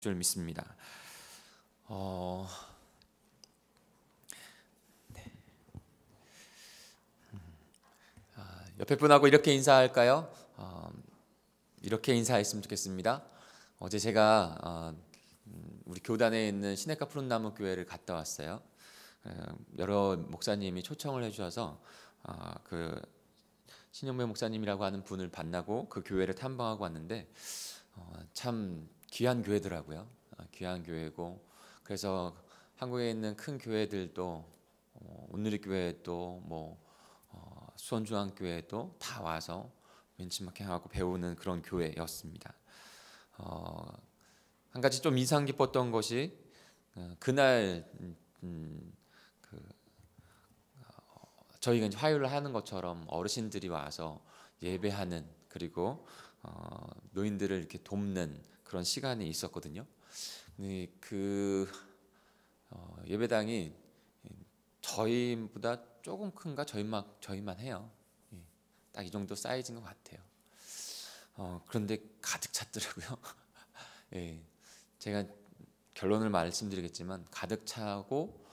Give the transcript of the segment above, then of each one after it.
줄 믿습니다. 어, 옆에 분하고 이렇게 인사할까요? 이렇게 인사했으면 좋겠습니다. 어제 제가 우리 교단에 있는 시내가 푸른나무 교회를 갔다 왔어요. 여러 목사님이 초청을 해주셔서 그 신영배 목사님이라고 하는 분을 만나고 그 교회를 탐방하고 왔는데 참 귀한 교회더라고요. 귀한 교회고, 그래서 한국에 있는 큰 교회들도 온누리 교회도 수원중앙교회도 다 와서 벤치마킹하고 배우는 그런 교회였습니다. 한 가지 좀 인상 깊었던 것이 그날 저희가 이제 화요일을 하는 것처럼 어르신들이 와서 예배하는, 그리고 노인들을 이렇게 돕는 그런 시간이 있었거든요. 근데 그 예배당이 저희보다 조금 큰가, 저희만 해요. 딱 이 정도 사이즈인 것 같아요. 그런데 가득 찼더라고요. 예, 제가 결론을 말씀드리겠지만 가득 차고,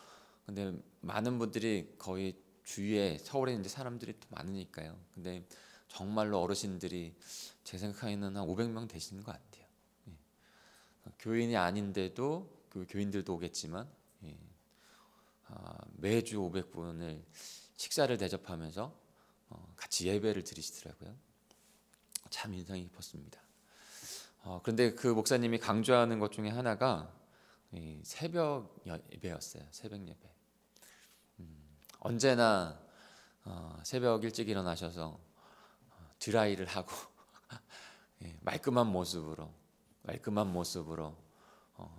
근데 많은 분들이 거의 주위에, 서울에 이제 사람들이 또 많으니까요. 근데 정말로 어르신들이 제 생각에는 한 500명 되시는 것 같아요. 예. 교인이 아닌데도 그 교인들도 오겠지만, 예. 매주 500분을 식사를 대접하면서 같이 예배를 드리시더라고요. 참 인상이 깊었습니다. 그런데 그 목사님이 강조하는 것 중에 하나가 새벽 예배였어요. 새벽 예배. 언제나 새벽 일찍 일어나셔서 드라이를 하고 말끔한 모습으로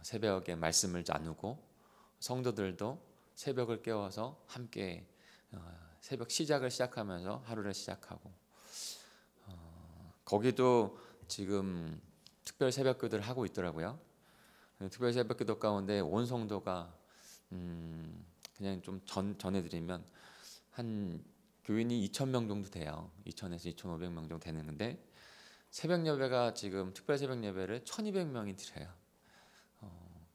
새벽에 말씀을 나누고, 성도들도 새벽을 깨워서 함께 새벽 시작하면서 하루를 시작하고, 거기도 지금 특별 새벽기도를 하고 있더라고요. 특별 새벽기도 가운데 온 성도가 그냥 좀 전해드리면 한 교인이 2,000명 정도 돼요. 2,000에서 2,500명 정도 되는데, 새벽 예배가 지금 특별 새벽 예배를 1,200명이 드려요.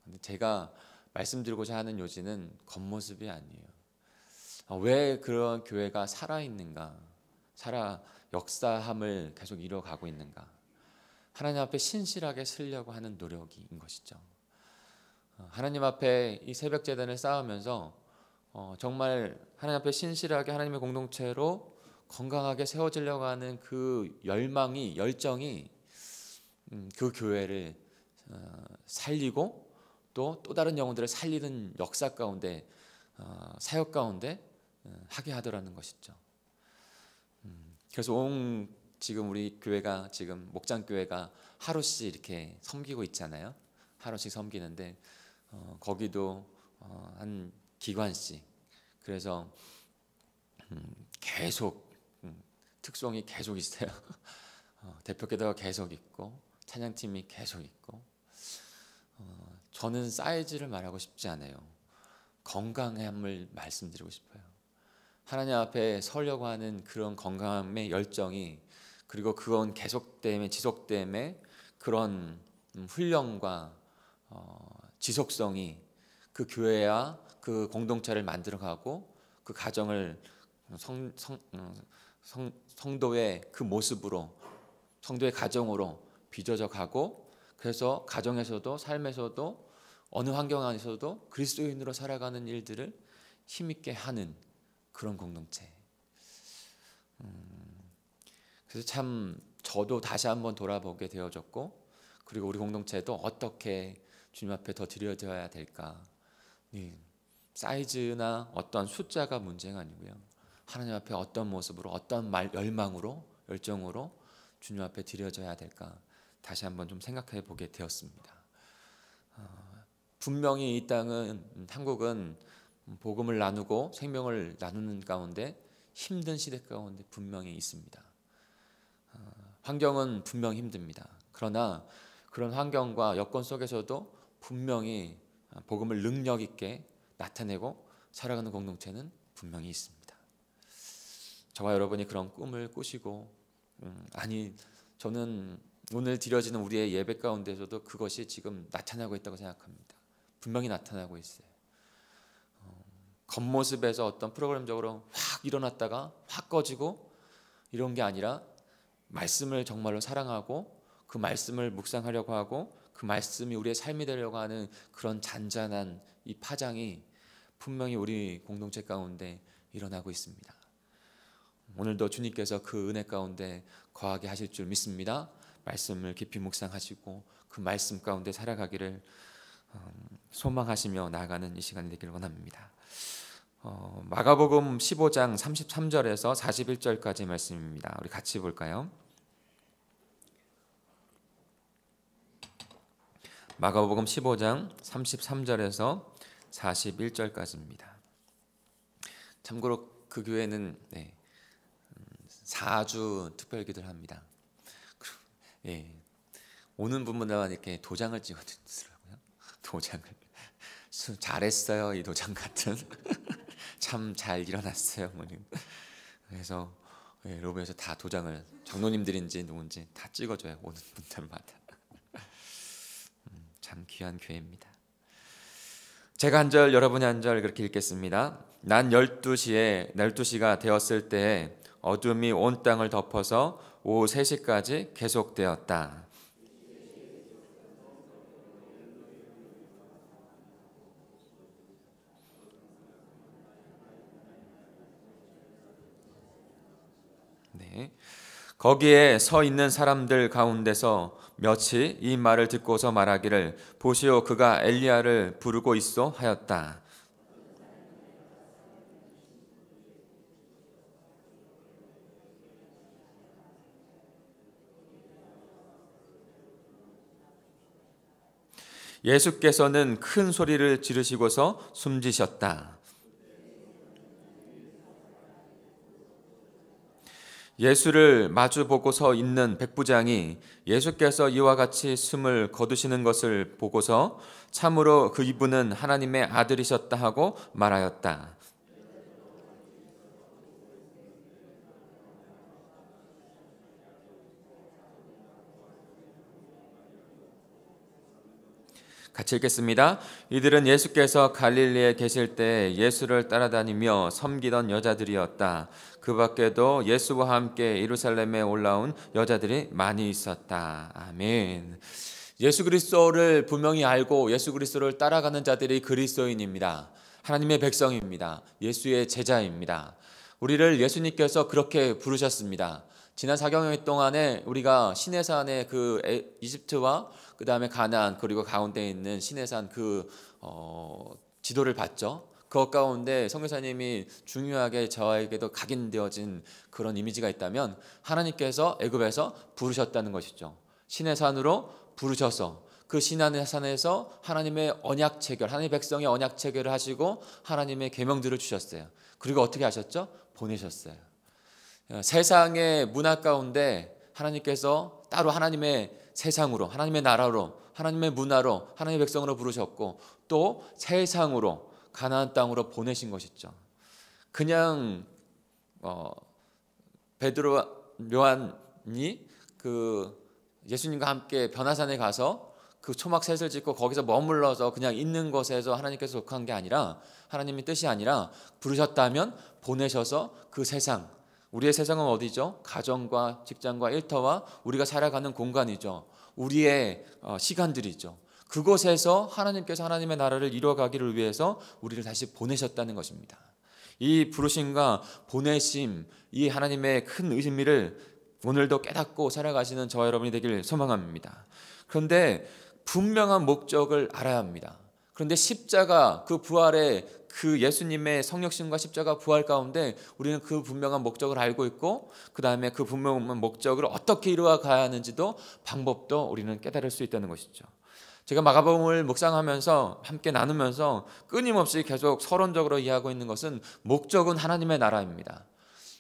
근데 제가 말씀드리고자 하는 요지는 겉모습이 아니에요. 왜 그런 교회가 살아있는가, 역사함을 계속 이뤄가고 있는가? 하나님 앞에 신실하게 서려고 하는 노력인 것이죠. 하나님 앞에 이 새벽 제단을 쌓으면서 정말 하나님 앞에 신실하게 하나님의 공동체로 건강하게 세워지려고 하는 그 열정이 그 교회를 살리고 또 다른 영혼들을 살리는 역사 가운데, 사역 가운데 하게 하더라는 것이죠. 그래서 지금 우리 교회가, 지금 목장교회가 하루씩 이렇게 섬기고 있잖아요. 하루씩 섬기는데 거기도 한 기관씩, 그래서 계속 특송이 계속 있어요. 대표기도가 계속 있고 찬양팀이 계속 있고, 저는 사이즈를 말하고 싶지 않아요. 건강함을 말씀드리고 싶어요. 하나님 앞에 서려고 하는 그런 건강함의 열정이, 그리고 그건 지속됨에 그런 훈련과 지속성이 그 교회와 그 공동체를 만들어가고, 그 가정을 성도의 그 모습으로, 성도의 가정으로 빚어져 가고, 그래서 가정에서도 삶에서도 어느 환경 안에서도 그리스도인으로 살아가는 일들을 힘있게 하는 그런 공동체. 그래서 참 저도 다시 한번 돌아보게 되어졌고, 그리고 우리 공동체도 어떻게 주님 앞에 더 드려져야 될까. 사이즈나 어떤 숫자가 문제가 아니고요, 하나님 앞에 어떤 모습으로, 어떤 열정으로 주님 앞에 드려져야 될까, 다시 한번 좀 생각해 보게 되었습니다. 분명히 이 땅은, 한국은 복음을 나누고 생명을 나누는 가운데 힘든 시대 가운데 분명히 있습니다. 환경은 분명히 힘듭니다. 그러나 그런 환경과 여건 속에서도 분명히 복음을 능력 있게 나타내고 살아가는 공동체는 분명히 있습니다. 저와 여러분이 그런 꿈을 꾸시고, 저는 오늘 드려지는 우리의 예배 가운데서도 그것이 지금 나타나고 있다고 생각합니다. 분명히 나타나고 있어요. 겉모습에서 어떤 프로그램적으로 확 일어났다가 확 꺼지고 이런 게 아니라 말씀을 정말로 사랑하고 그 말씀을 묵상하려고 하고 그 말씀이 우리의 삶이 되려고 하는 그런 잔잔한 이 파장이 분명히 우리 공동체 가운데 일어나고 있습니다. 오늘도 주님께서 그 은혜 가운데 거하게 하실 줄 믿습니다. 말씀을 깊이 묵상하시고 그 말씀 가운데 살아가기를 소망하시며 나아가는 이 시간이 되기를 원합니다. 마가복음 15장 33절에서 41절까지 말씀입니다. 우리 같이 볼까요? 마가복음 15장 33절에서 41절까지입니다. 참고로 그 교회는 4주 특별기도를 합니다. 오는 분마다 이렇게 도장을 찍어주더라고요. 도장을 잘했어요, 이 도장 같은. 참 잘 일어났어요. 그래서 로비에서 다 도장을 장로님들인지 누군지 다 찍어줘요. 오는 분들마다. 참 귀한 교회입니다. 제가 한 절 여러분이 한 절 그렇게 읽겠습니다. 난 12시가 되었을 때 어둠이 온 땅을 덮어서 오후 3시까지 계속되었다. 거기에 서 있는 사람들 가운데서 몇이 이 말을 듣고서 말하기를 보시오 그가 엘리야를 부르고 있어 하였다. 예수께서는 큰 소리를 지르시고서 숨지셨다. 예수를 마주보고 서 있는 백부장이 예수께서 이와 같이 숨을 거두시는 것을 보고서 참으로 그 이분은 하나님의 아들이셨다 하고 말하였다. 같이 읽겠습니다. 이들은 예수께서 갈릴리에 계실 때 예수를 따라다니며 섬기던 여자들이었다. 그 밖에도 예수와 함께 예루살렘에 올라온 여자들이 많이 있었다. 아멘. 예수 그리스도를 분명히 알고 예수 그리스도를 따라가는 자들이 그리스도인입니다. 하나님의 백성입니다. 예수의 제자입니다. 우리를 예수님께서 그렇게 부르셨습니다. 지난 4경영 동안에 우리가 시내산의 그 이집트와 그 다음에 가나안 그리고 가운데 있는 시내산 그 지도를 봤죠. 그 가운데 선교사님이 중요하게 저에게도 각인되어진 그런 이미지가 있다면 하나님께서 애굽에서 부르셨다는 것이죠. 시내산으로 부르셔서 그 시내산에서 하나님의 언약 체결, 하나님의 백성의 언약 체결을 하시고 하나님의 계명들을 주셨어요. 그리고 어떻게 하셨죠? 보내셨어요. 세상의 문화 가운데 하나님께서 따로 하나님의 세상으로, 하나님의 나라로, 하나님의 문화로, 하나님의 백성으로 부르셨고 또 세상으로 가나안 땅으로 보내신 것이죠. 그냥 베드로와 요한이 그 예수님과 함께 변화산에 가서 그 초막셋을 짓고 거기서 머물러서 그냥 있는 것에서 하나님께서 속한 게 아니라 하나님의 뜻이 아니라 부르셨다면 보내셔서 그 세상, 우리의 세상은 어디죠? 가정과 직장과 일터와 우리가 살아가는 공간이죠. 우리의 시간들이죠. 그곳에서 하나님께서 하나님의 나라를 이루어가기를 위해서 우리를 다시 보내셨다는 것입니다. 이 부르심과 보내심, 이 하나님의 큰 의미를 오늘도 깨닫고 살아가시는 저와 여러분이 되길 소망합니다. 그런데 분명한 목적을 알아야 합니다. 그런데 십자가 그 부활의 그 예수님의 성육신과 십자가 부활 가운데 우리는 그 분명한 목적을 알고 있고 그 다음에 그 분명한 목적을 어떻게 이루어 가야 하는지도 방법도 우리는 깨달을 수 있다는 것이죠. 제가 마가복음을 묵상하면서 함께 나누면서 끊임없이 계속 서론적으로 이해하고 있는 것은 목적은 하나님의 나라입니다.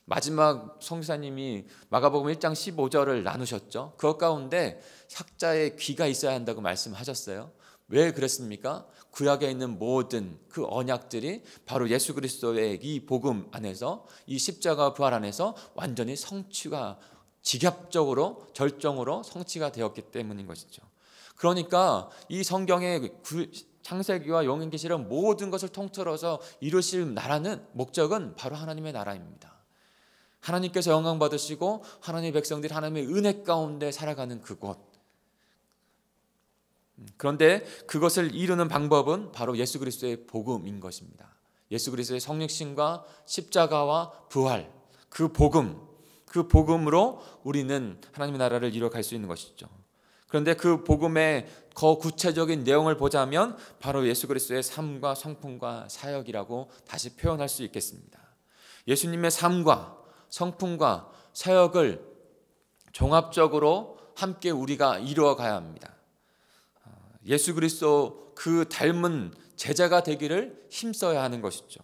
마지막 성사님이 마가복음 1장 15절을 나누셨죠. 그 가운데 학자의 귀가 있어야 한다고 말씀하셨어요. 왜 그랬습니까? 구약에 있는 모든 그 언약들이 바로 예수 그리스도의 이 복음 안에서 이 십자가 부활 안에서 완전히 성취가 직접적으로 절정으로 성취가 되었기 때문인 것이죠. 그러니까 이 성경의 창세기와 용인계시록 모든 것을 통틀어서 이루실 나라는 목적은 바로 하나님의 나라입니다. 하나님께서 영광 받으시고 하나님의 백성들이 하나님의 은혜 가운데 살아가는 그곳. 그런데 그것을 이루는 방법은 바로 예수 그리스도의 복음인 것입니다. 예수 그리스도의 성육신과 십자가와 부활, 그 복음으로 우리는 하나님의 나라를 이뤄갈 수 있는 것이죠. 그런데 그 복음의 더 구체적인 내용을 보자면 바로 예수 그리스도의 삶과 성품과 사역이라고 다시 표현할 수 있겠습니다. 예수님의 삶과 성품과 사역을 종합적으로 함께 우리가 이루어가야 합니다. 예수 그리스도 그 닮은 제자가 되기를 힘써야 하는 것이죠.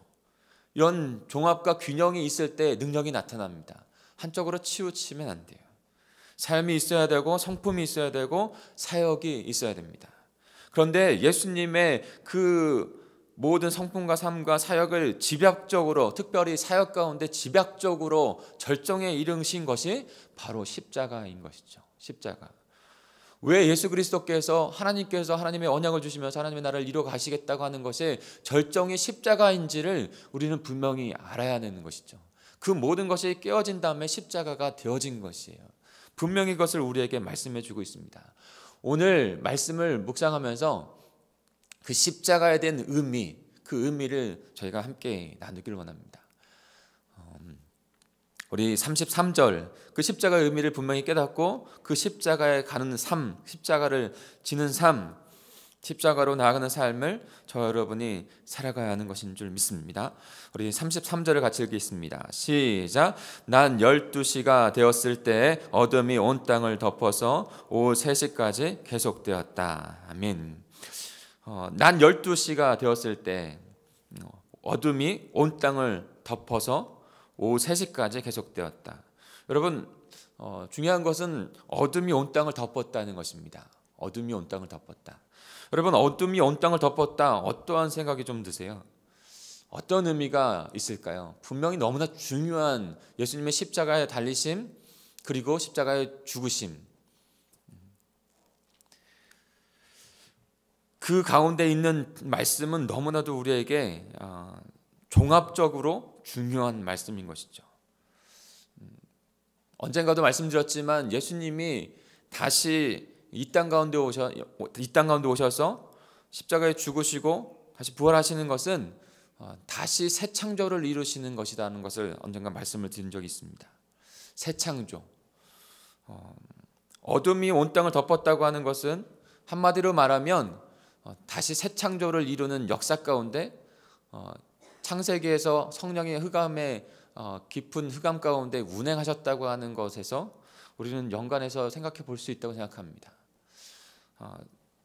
이런 종합과 균형이 있을 때 능력이 나타납니다. 한쪽으로 치우치면 안 돼요. 삶이 있어야 되고 성품이 있어야 되고 사역이 있어야 됩니다. 그런데 예수님의 그 모든 성품과 삶과 사역을 집약적으로, 특별히 사역 가운데 집약적으로 절정에 이르신 것이 바로 십자가인 것이죠. 십자가. 왜 예수 그리스도께서 하나님께서 하나님의 언약을 주시면서 하나님의 나라를 이루어 가시겠다고 하는 것이 절정의 십자가인지를 우리는 분명히 알아야 하는 것이죠. 그 모든 것이 깨어진 다음에 십자가가 되어진 것이에요. 분명히 그것을 우리에게 말씀해 주고 있습니다. 오늘 말씀을 묵상하면서 그 십자가에 대한 의미, 그 의미를 저희가 함께 나누기를 원합니다. 우리 33절 그 십자가의 의미를 분명히 깨닫고 그 십자가에 가는 삶, 십자가를 지는 삶, 십자가로 나아가는 삶을 저 여러분이 살아가야 하는 것인 줄 믿습니다. 우리 33절을 같이 읽겠습니다. 시작. 난 12시가 되었을 때 어둠이 온 땅을 덮어서 오후 3시까지 계속되었다. 아멘. 난 12시가 되었을 때 어둠이 온 땅을 덮어서 오후 3시까지 계속되었다. 여러분, 중요한 것은 어둠이 온 땅을 덮었다는 것입니다. 어둠이 온 땅을 덮었다. 여러분, 어둠이 온 땅을 덮었다. 어떠한 생각이 좀 드세요? 어떤 의미가 있을까요? 분명히 너무나 중요한 예수님의 십자가의 달리심, 그리고 십자가의 죽으심. 그 가운데 있는 말씀은 너무나도 우리에게 종합적으로 중요한 말씀인 것이죠. 언젠가도 말씀드렸지만 예수님이 다시 이 땅 가운데 오셔서 십자가에 죽으시고 다시 부활하시는 것은 다시 새 창조를 이루시는 것이라는 것을 언젠가 말씀을 드린 적이 있습니다. 새 창조. 어둠이 온 땅을 덮었다고 하는 것은 한마디로 말하면 다시 새 창조를 이루는 역사 가운데 창세기에서 성령의 흑암에 깊은 흑암 가운데 운행하셨다고 하는 것에서 우리는 연관해서 생각해 볼 수 있다고 생각합니다.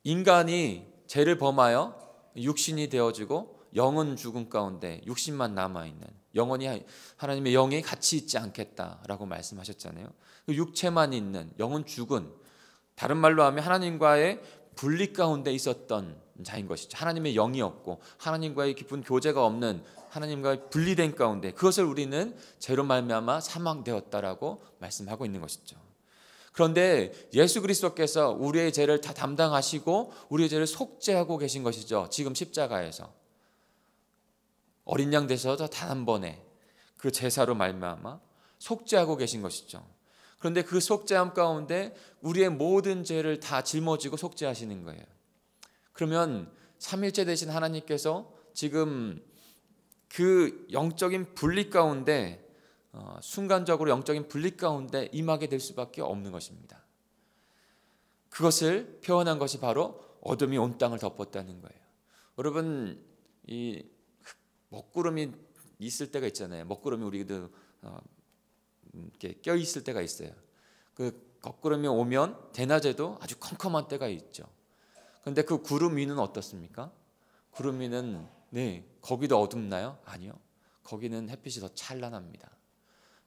인간이 죄를 범하여 육신이 되어지고 영은 죽음 가운데 육신만 남아있는, 영원히 하나님의 영이 같이 있지 않겠다라고 말씀하셨잖아요. 육체만 있는, 영은 죽은, 다른 말로 하면 하나님과의 분리 가운데 있었던 자인 것이죠. 하나님의 영이 없고 하나님과의 깊은 교제가 없는, 하나님과 분리된 가운데, 그것을 우리는 죄로 말미암아 사망되었다라고 말씀하고 있는 것이죠. 그런데 예수 그리스도께서 우리의 죄를 다 담당하시고 우리의 죄를 속죄하고 계신 것이죠. 지금 십자가에서 어린 양 되셔서 단 한 번에 그 제사로 말미암아 속죄하고 계신 것이죠. 그런데 그 속죄함 가운데 우리의 모든 죄를 다 짊어지고 속죄하시는 거예요. 그러면 삼일째 되신 하나님께서 지금 그 영적인 분리 가운데, 순간적으로 영적인 분리 가운데 임하게 될 수밖에 없는 것입니다. 그것을 표현한 것이 바로 어둠이 온 땅을 덮었다는 거예요. 여러분, 이 먹구름이 있을 때가 있잖아요. 먹구름이 우리도 이렇게 껴 있을 때가 있어요. 그 먹구름이 오면 대낮에도 아주 컴컴한 때가 있죠. 그런데 그 구름 위는 어떻습니까? 구름 위는 거기도 어둡나요? 아니요. 거기는 햇빛이 더 찬란합니다.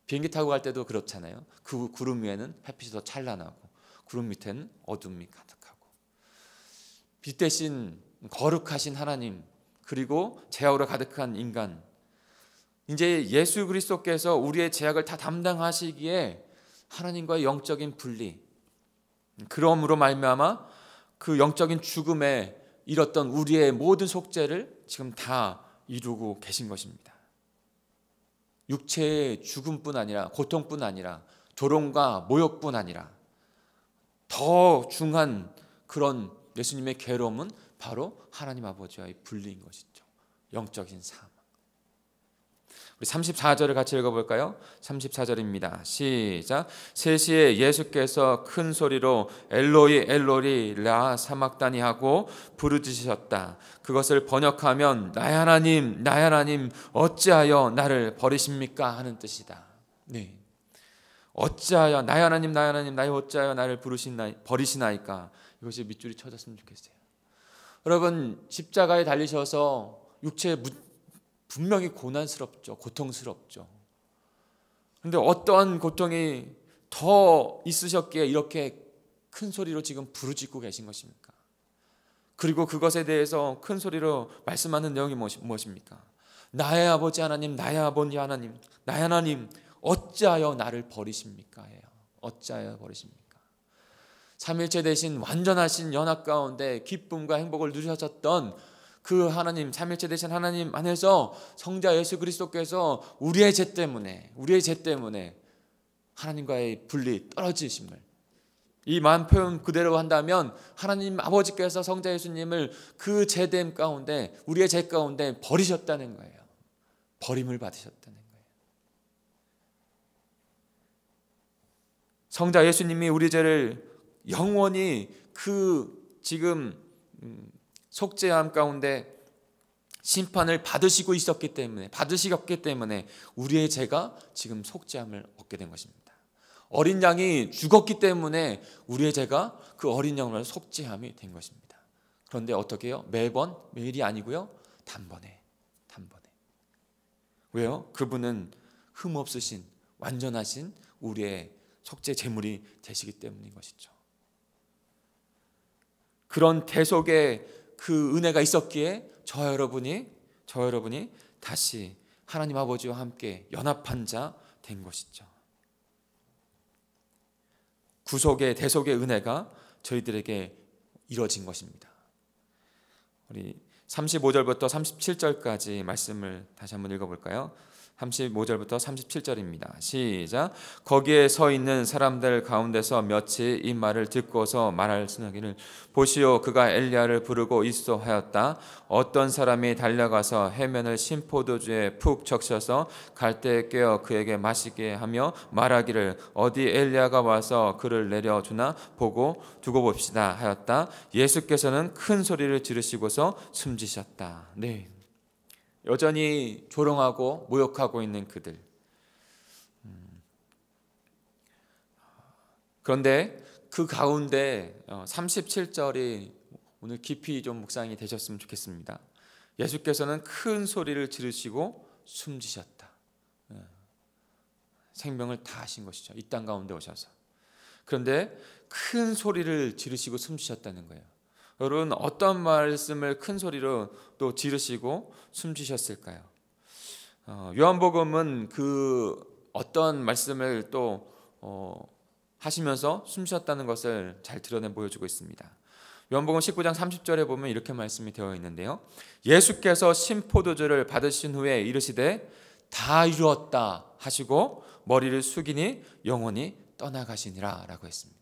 비행기 타고 갈 때도 그렇잖아요. 그 구름 위에는 햇빛이 더 찬란하고 구름 밑에는 어둠이 가득하고, 빛 대신 거룩하신 하나님, 그리고 죄악으로 가득한 인간, 이제 예수 그리스도께서 우리의 죄악을 다 담당하시기에 하나님과의 영적인 분리, 그러므로 말미암아 그 영적인 죽음에 잃었던 우리의 모든 속죄를 지금 다 이루고 계신 것입니다. 육체의 죽음뿐 아니라, 고통뿐 아니라, 조롱과 모욕뿐 아니라 더 중한 그런 예수님의 괴로움은 바로 하나님 아버지와의 분리인 것이죠. 영적인 사망. 우리 34절을 같이 읽어볼까요? 34절입니다. 시작. 3시에 예수께서 큰 소리로 엘로이 엘로이 라 사막다니 하고 부르짖으셨다. 그것을 번역하면 나의 하나님 어찌하여 나를 버리십니까? 하는 뜻이다. 네. 어찌하여 나의 하나님 나의 어찌하여 나를 버리시나이까? 이것이 밑줄이 쳐졌으면 좋겠어요. 여러분, 십자가에 달리셔서 육체에 분명히 고난스럽죠. 고통스럽죠. 그런데 어떠한 고통이 더 있으셨기에 이렇게 큰 소리로 지금 부르짖고 계신 것입니까? 그리고 그것에 대해서 큰 소리로 말씀하는 내용이 무엇입니까? 나의 아버지 하나님, 나의 아버지 하나님, 나의 하나님 어찌하여 나를 버리십니까? 해요. 어찌하여 버리십니까? 삼일체 되신 완전하신 연합 가운데 기쁨과 행복을 누리셨던 그 하나님, 삼일체 되신 하나님 안에서 성자 예수 그리스도께서 우리의 죄 때문에 하나님과의 분리, 떨어지심을, 이 마음 표현 그대로 한다면 하나님 아버지께서 성자 예수님을 그 죄됨 가운데, 우리의 죄 가운데 버리셨다는 거예요. 버림을 받으셨다는 거예요. 성자 예수님이 우리 죄를 영원히 그 지금 속죄함 가운데 심판을 받으셨기 때문에 우리의 죄가 지금 속죄함을 얻게 된 것입니다. 어린 양이 죽었기 때문에 우리의 죄가 그 어린 양으로 속죄함이 된 것입니다. 그런데 어떻게 해요? 매일이 아니고요, 단번에. 왜요? 그분은 흠없으신 완전하신 우리의 속죄 제물이 되시기 때문인 것이죠. 그런 대속의 그 은혜가 있었기에 저와 여러분이 다시 하나님 아버지와 함께 연합한 자 된 것이죠. 구속의 대속의 은혜가 저희들에게 이루어진 것입니다. 우리 35절부터 37절까지 말씀을 다시 한번 읽어볼까요? 35절부터 37절입니다. 시작. 거기에 서 있는 사람들 가운데서 몇이 이 말을 듣고서 말하기를 보시오, 그가 엘리야를 부르고 있어 하였다. 어떤 사람이 달려가서 해면을 신포도주에 푹 적셔서 갈대에 꿰어 그에게 마시게 하며 말하기를 어디 엘리야가 와서 그를 내려주나 보고 두고 봅시다 하였다. 예수께서는 큰 소리를 지르시고서 숨지셨다. 네. 여전히 조롱하고 모욕하고 있는 그들. 그런데 그 가운데 37절이 오늘 깊이 좀 묵상이 되셨으면 좋겠습니다. 예수께서는 큰 소리를 지르시고 숨지셨다. 생명을 다하신 것이죠. 이 땅 가운데 오셔서. 그런데 큰 소리를 지르시고 숨지셨다는 거예요. 여러분, 어떤 말씀을 큰 소리로 또 지르시고 숨지셨을까요? 요한복음은 그 어떤 말씀을 또 하시면서 숨쉬었다는 것을 잘 드러내 보여주고 있습니다. 요한복음 19장 30절에 보면 이렇게 말씀이 되어 있는데요. 예수께서 신포도주를 받으신 후에 이르시되 다 이루었다 하시고 머리를 숙이니 영혼이 떠나가시니라 라고 했습니다.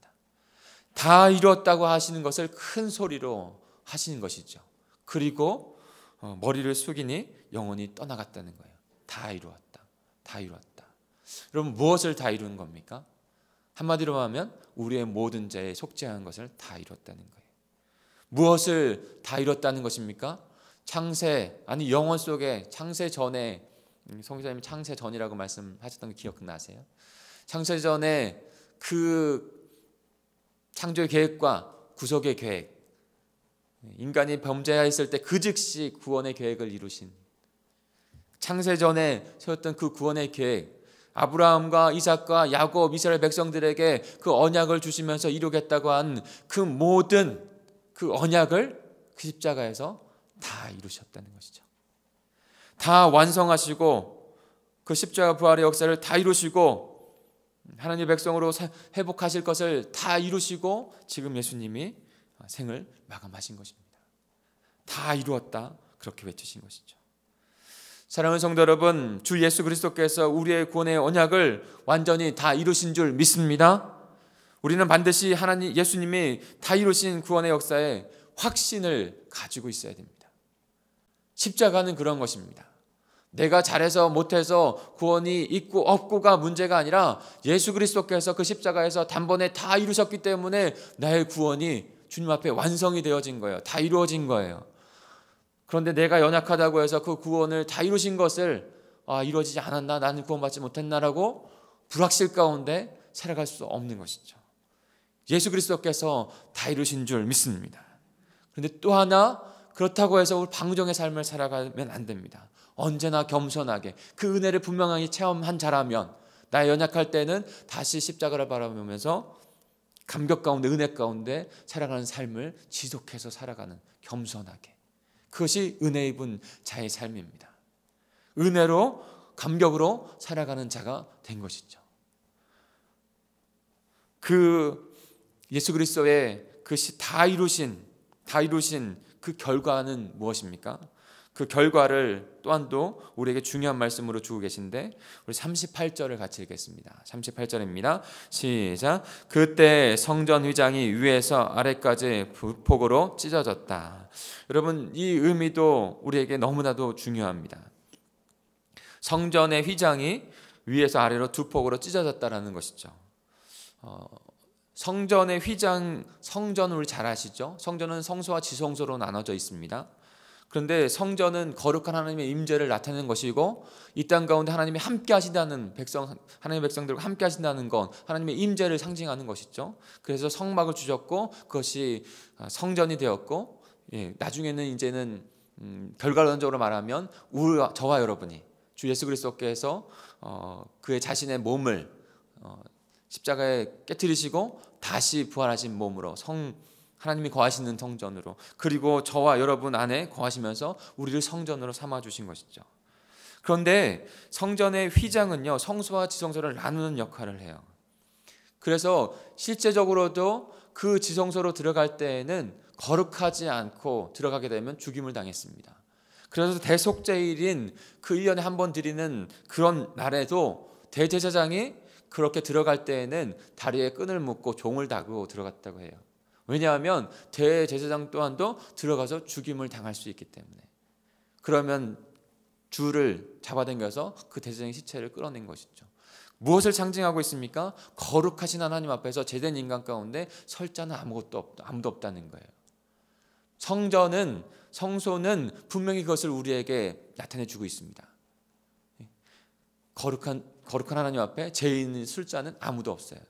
다 이루었다고 하시는 것을 큰 소리로 하시는 것이죠. 그리고 머리를 숙이니 영혼이 떠나갔다는 거예요. 다 이루었다. 여러분, 무엇을 다 이루는 겁니까? 한마디로 하면 우리의 모든 죄에 속죄한 것을 다 이뤘다는 거예요. 무엇을 다 이뤘다는 것입니까? 영원 속에 창세 전에, 성경님 창세 전이라고 말씀하셨던 거 기억나세요? 창세 전에 그 창조의 계획과 구속의 계획, 인간이 범죄하였을 때 그 즉시 구원의 계획을 이루신, 창세 전에 세웠던 그 구원의 계획, 아브라함과 이삭과 야곱, 이스라엘 백성들에게 그 언약을 주시면서 이루겠다고 한 그 모든 그 언약을 그 십자가에서 다 이루셨다는 것이죠. 다 완성하시고 그 십자가 부활의 역사를 다 이루시고 하나님의 백성으로 회복하실 것을 다 이루시고 지금 예수님이 생을 마감하신 것입니다. 다 이루었다, 그렇게 외치신 것이죠. 사랑하는 성도 여러분, 주 예수 그리스도께서 우리의 구원의 언약을 완전히 다 이루신 줄 믿습니다. 우리는 반드시 하나님 예수님이 다 이루신 구원의 역사에 확신을 가지고 있어야 됩니다. 십자가는 그런 것입니다. 내가 잘해서 못해서 구원이 있고 없고가 문제가 아니라 예수 그리스도께서 그 십자가에서 단번에 다 이루셨기 때문에 나의 구원이 주님 앞에 완성이 되어진 거예요. 다 이루어진 거예요. 그런데 내가 연약하다고 해서 그 구원을 다 이루신 것을 이루어지지 않았나, 나는 구원받지 못했나라고 불확실 가운데 살아갈 수 없는 것이죠. 예수 그리스도께서 다 이루신 줄 믿습니다. 그런데 또 하나, 그렇다고 해서 우리 방종의 삶을 살아가면 안 됩니다. 언제나 겸손하게 그 은혜를 분명하게 체험한 자라면 나의 연약할 때는 다시 십자가를 바라보면서 감격 가운데, 은혜 가운데 살아가는 삶을 지속해서 살아가는, 겸손하게, 그것이 은혜 입은 자의 삶입니다. 은혜로, 감격으로 살아가는 자가 된 것이죠. 그 예수 그리스도의 그 다 이루신 그 결과는 무엇입니까? 그 결과를 또한도 우리에게 중요한 말씀으로 주고 계신데, 우리 38절을 같이 읽겠습니다. 38절입니다. 시작. 그때 성전 휘장이 위에서 아래까지 북폭으로 찢어졌다. 여러분, 이 의미도 우리에게 너무나도 중요합니다. 성전의 휘장이 위에서 아래로 두 폭으로 찢어졌다라는 것이죠. 성전의 휘장, 성전은 우리 잘 아시죠? 성전은 성소와 지성소로 나눠져 있습니다. 그런데 성전은 거룩한 하나님의 임재를 나타내는 것이고, 이 땅 가운데 하나님이 함께 하신다는 하나님의 백성들과 함께 하신다는 건 하나님의 임재를 상징하는 것이죠. 그래서 성막을 주셨고 그것이 성전이 되었고, 나중에는 이제는 결과론적으로 말하면 저와 여러분이 주 예수 그리스도께서 그의 자신의 몸을 십자가에 깨뜨리시고 다시 부활하신 몸으로 하나님이 거하시는 성전으로, 그리고 저와 여러분 안에 거하시면서 우리를 성전으로 삼아주신 것이죠. 그런데 성전의 휘장은요, 성소와 지성소를 나누는 역할을 해요. 그래서 실제적으로도 그 지성소로 들어갈 때에는 거룩하지 않고 들어가게 되면 죽임을 당했습니다. 그래서 대속죄일인 그 1년에 한 번 드리는 그런 날에도 대제사장이 그렇게 들어갈 때에는 다리에 끈을 묶고 종을 다고 들어갔다고 해요. 왜냐하면 대제사장 또한도 들어가서 죽임을 당할 수 있기 때문에. 그러면 줄을 잡아당겨서 그 대제사장의 시체를 끌어낸 것이죠. 무엇을 상징하고 있습니까? 거룩하신 하나님 앞에서 제된 인간 가운데 설 자는 아무도 없다는 거예요. 성소는 분명히 그것을 우리에게 나타내 주고 있습니다. 거룩한 하나님 앞에 죄인을 쓸 자는 아무도 없어요.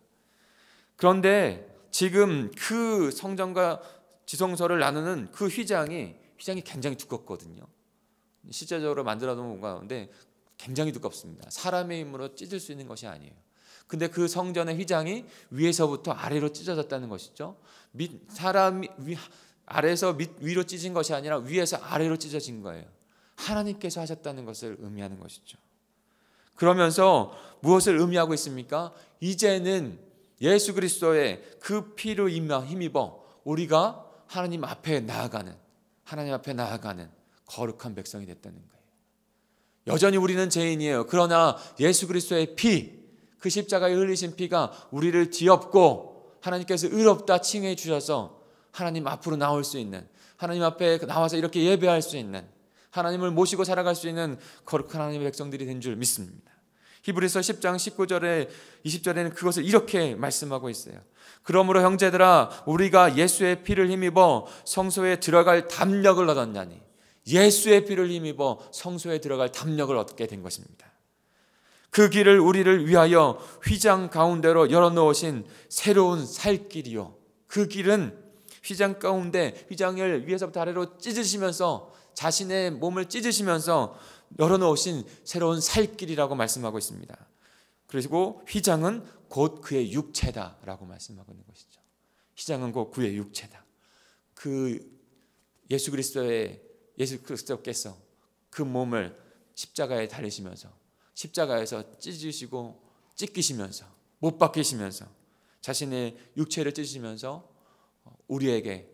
그런데 지금 그 성전과 지성소를 나누는 그 휘장이 굉장히 두껍거든요. 실제적으로 만들어 놓은 가운데 굉장히 두껍습니다. 사람의 힘으로 찢을 수 있는 것이 아니에요. 근데 그 성전의 휘장이 위에서부터 아래로 찢어졌다는 것이죠. 사람이 아래에서 위로 찢은 것이 아니라 위에서 아래로 찢어진 거예요. 하나님께서 하셨다는 것을 의미하는 것이죠. 그러면서 무엇을 의미하고 있습니까? 이제는 예수 그리스도의 그 피로 힘입어 우리가 하나님 앞에 나아가는 거룩한 백성이 됐다는 거예요. 여전히 우리는 죄인이에요. 그러나 예수 그리스도의 피, 그 십자가에 흘리신 피가 우리를 뒤엎고 하나님께서 의롭다 칭해 주셔서 하나님 앞으로 나올 수 있는, 하나님 앞에 나와서 이렇게 예배할 수 있는, 하나님을 모시고 살아갈 수 있는 거룩한 하나님의 백성들이 된 줄 믿습니다. 히브리서 10장 19절에 20절에는 그것을 이렇게 말씀하고 있어요. 그러므로 형제들아, 우리가 예수의 피를 힘입어 성소에 들어갈 담력을 얻었나니, 예수의 피를 힘입어 성소에 들어갈 담력을 얻게 된 것입니다. 그 길을 우리를 위하여 휘장 가운데로 열어놓으신 새로운 살 길이요, 그 길은 휘장 가운데 휘장을 위에서부터 아래로 찢으시면서 자신의 몸을 찢으시면서 열어놓으신 새로운 살 길이라고 말씀하고 있습니다. 그리고 휘장은 곧 그의 육체다라고 말씀하고 있는 것이죠. 휘장은 곧 그의 육체다. 그 예수 그리스도께서 그 몸을 십자가에 달리시면서 십자가에서 찢으시고 찢기시면서 못 박히시면서 자신의 육체를 찢으시면서 우리를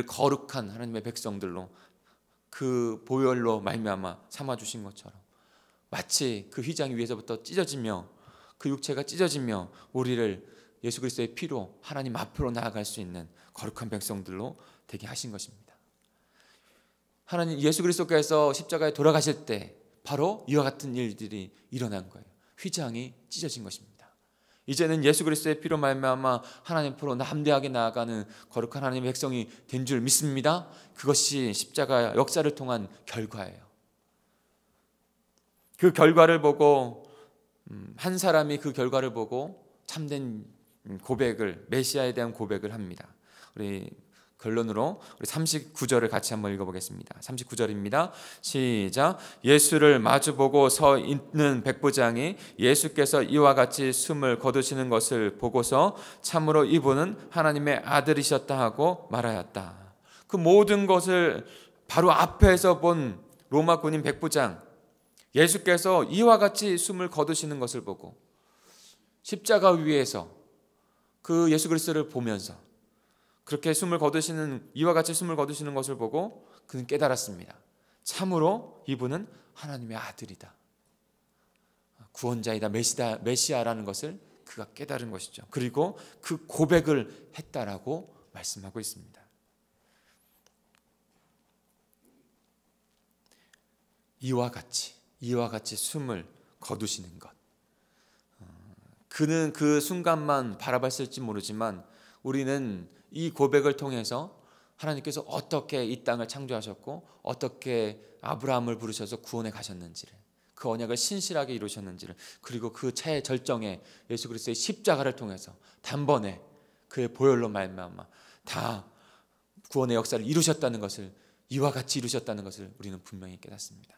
거룩한 하나님의 백성들로 그 보혈로 말미암아 삼아 주신 것처럼 마치 그 휘장이 위에서부터 찢어지며 그 육체가 찢어지며 우리를 예수 그리스도의 피로 하나님 앞으로 나아갈 수 있는 거룩한 백성들로 되게 하신 것입니다. 하나님 예수 그리스도께서 십자가에 돌아가실 때 바로 이와 같은 일들이 일어난 거예요. 휘장이 찢어진 것입니다. 이제는 예수 그리스도의 피로 말미암아 하나님 앞으로 담대하게 나아가는 거룩한 하나님의 백성이 된 줄 믿습니다. 그것이 십자가 역사를 통한 결과예요. 그 결과를 보고 한 사람이 그 결과를 보고 참된 고백을, 메시아에 대한 고백을 합니다. 우리 결론으로 우리 39절을 같이 한번 읽어보겠습니다. 39절입니다. 시작. 예수를 마주보고 서 있는 백부장이 예수께서 이와 같이 숨을 거두시는 것을 보고서 참으로 이분은 하나님의 아들이셨다 하고 말하였다. 그 모든 것을 바로 앞에서 본 로마 군인 백부장, 예수께서 이와 같이 숨을 거두시는 것을 보고 십자가 위에서 그 예수 그리스도를 보면서 그렇게 이와 같이 숨을 거두시는 것을 보고 그는 깨달았습니다. 참으로 이분은 하나님의 아들이다. 구원자이다. 메시아라는 것을 그가 깨달은 것이죠. 그리고 그 고백을 했다라고 말씀하고 있습니다. 이와 같이 숨을 거두시는 것. 그는 그 순간만 바라봤을지 모르지만 우리는 이 고백을 통해서 하나님께서 어떻게 이 땅을 창조하셨고 어떻게 아브라함을 부르셔서 구원해 가셨는지를, 그 언약을 신실하게 이루셨는지를, 그리고 그 차의 절정에 예수 그리스도의 십자가를 통해서 단번에 그의 보혈로 말미암아 다 구원의 역사를 이루셨다는 것을, 이와 같이 이루셨다는 것을 우리는 분명히 깨닫습니다.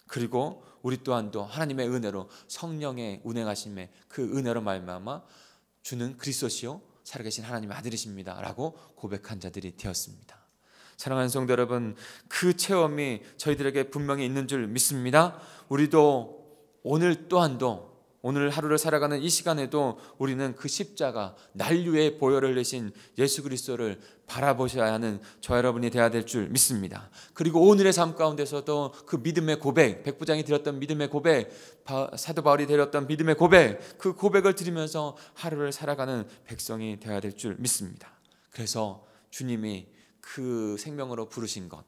그리고 우리 또한도 하나님의 은혜로 성령의 운행하심에 그 은혜로 말미암아 주는 그리스도시요 살아계신 하나님의 아들이십니다 라고 고백한 자들이 되었습니다. 사랑하는 성도 여러분, 그 체험이 저희들에게 분명히 있는 줄 믿습니다. 우리도 오늘 또한도 오늘 하루를 살아가는 이 시간에도 우리는 그 십자가 난류의 보혈을 내신 예수 그리스도를 바라보셔야 하는 저 여러분이 되어야 될 줄 믿습니다. 그리고 오늘의 삶 가운데서도 그 믿음의 고백, 백부장이 드렸던 믿음의 고백, 사도 바울이 드렸던 믿음의 고백, 그 고백을 드리면서 하루를 살아가는 백성이 되어야 될 줄 믿습니다. 그래서 주님이 그 생명으로 부르신 것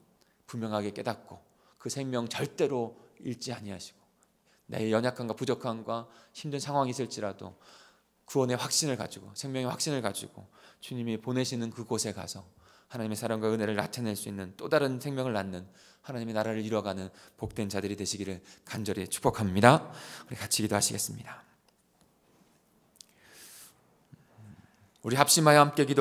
분명하게 깨닫고 그 생명 절대로 잃지 아니하시고 내 연약함과 부족함과 힘든 상황이 있을지라도 구원의 확신을 가지고, 생명의 확신을 가지고 주님이 보내시는 그곳에 가서 하나님의 사랑과 은혜를 나타낼 수 있는 또 다른 생명을 낳는 하나님의 나라를 이뤄가는 복된 자들이 되시기를 간절히 축복합니다. 우리 같이 기도하시겠습니다. 우리 합심하여 함께 기도